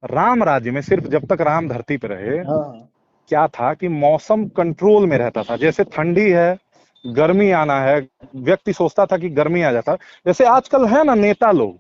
राम राज्य में सिर्फ जब तक राम धरती पे रहे, हाँ क्या था कि मौसम कंट्रोल में रहता था। जैसे ठंडी है, गर्मी आना है, व्यक्ति सोचता था कि गर्मी आ जाता। जैसे आजकल है ना नेता लोग,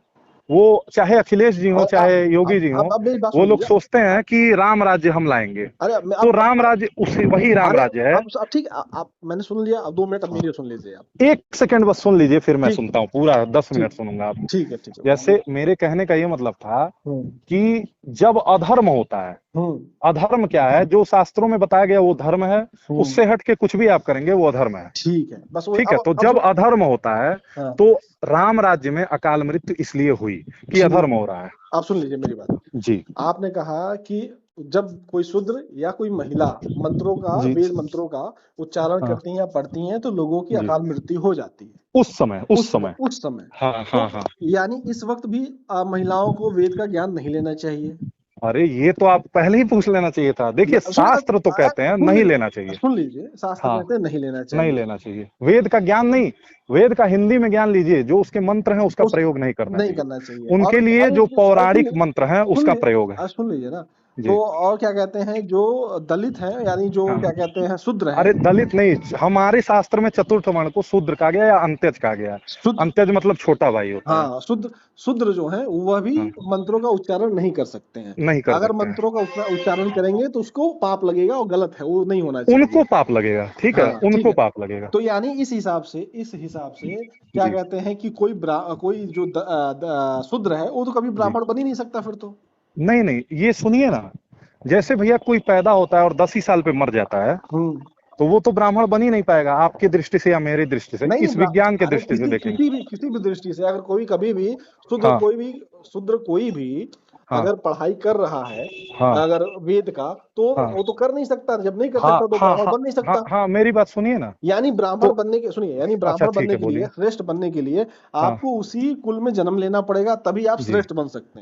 वो चाहे अखिलेश जी हो और चाहे योगी जी हो, अब मेरी बात वो सुन लोग लीजिए। सोचते हैं कि राम राज्य हम लाएंगे। अरे मैं तो राम राज्य उसी वही राम अरे राज्य है। अब ठीक आप मैंने सुन लिया, अब 2 मिनट अब मेरी सुन लीजिए आप। एक सेकंड बस सुन लीजिए, फिर मैं ठीक सुनता हूँ, पूरा 10 मिनट ठीक सुनूंगा आप। ठीक है बोलिए। जैसे मेरे कहने का ये मतलब था हम्म कि जब अधर्म होता है, हम्म अधर्म क्या है, जो शास्त्रों में बताया गया वो धर्म है, हम्म उससे हट के कुछ भी आप करेंगे वो अधर्म है। ठीक है, बस वो ठीक है, तो अब जब सुन। अधर्म होता है हाँ तो राम राज्य में अकाल मृत्यु इसलिए हुई कि ठीक अधर्म है, हो रहा है। आप सुन लीजिए मेरी बात। जी आपने कहा कि जब कोई शूद्र या कोई महिला मंत्रों का, जी। वेद मंत्रों का उच्चारण हाँ करती हैं या पढ़ती हैं तो लोगों की जी। अकाल मृत्यु हो जाती है उस समय, उस समय। उस समय। हाँ तो हाँ हाँ। यानी इस वक्त भी महिलाओं को वेद का ज्ञान नहीं लेना चाहिए। अरे ये तो आप पहले ही पूछ लेना चाहिए था। देखिए शास्त्र तो कहते हैं नहीं लेना चाहिए। सुन लीजिए, शास्त्र हाँ, कहते हैं नहीं लेना नहीं चाहिए। लेना चाहिए वेद का ज्ञान नहीं। वेद का हिंदी में ज्ञान लीजिए, जो उसके मंत्र हैं उसका उस प्रयोग नहीं करना नहीं चाहिए। करना चाहिए। उनके और लिए अरे जो सुन पौराणिक लीजिए, मंत्र हैं सुन उसका लीजिए, प्रयोग है। सुन लीजिए ना। जी। तो और क्या कहते हैं, जो दलित हैं यानी जो हाँ। क्या कहते हैं शूद्र हैं। अरे दलित नहीं, हमारे शास्त्र में चतुर्थ वर्ण को शूद्र कहा गया या अंत्यज कहा गया है। शुद्ध अंत्यज मतलब छोटा भाई होता है। हाँ शुद्ध शूद्र जो है वह भी हाँ, मंत्रों का उच्चारण नहीं कर सकते हैं। नहीं कर अगर सकते हैं। मंत्रों का उच्चारण करेंगे तो उसको पाप लगेगा और गलत है, वो नहीं होना चाहिए। उनको पाप लगेगा, ठीक है, हाँ ठीक उनको है। पाप लगेगा। तो यानी इस हिसाब से क्या जी। कहते हैं कि कोई जो शूद्र है वो तो कभी जी। ब्राह्मण बन ही नहीं सकता फिर तो। नहीं नहीं, ये सुनिए ना। जैसे भैया कोई पैदा होता है और 10 ही साल पे मर जाता है, हम्म तो वो तो ब्राह्मण बन ही नहीं पाएगा आपकी दृष्टि से या मेरी दृष्टि से, नहीं इस विज्ञान के अरे दृष्टि से देखेंगे। किसी भी दृष्टि से अगर कोई कभी भी शूद्र हाँ कोई भी शूद्र कोई भी हाँ अगर पढ़ाई कर रहा है, हाँ अगर वेद का, तो हाँ वो तो कर नहीं सकता। जब नहीं कर हाँ सकता तो हाँ ब्राह्मण हाँ बन नहीं हाँ सकता। हाँ, मेरी बात सुनिए ना। यानी ब्राह्मण तो बनने के सुनिए, यानी अच्छा ब्राह्मण ठीक बनने है, के लिए, बोलिए। श्रेष्ठ बनने के लिए हाँ। आपको उसी कुल में जन्म लेना पड़ेगा, तभी आप जी। श्रेष्ठ बन सकते हैं।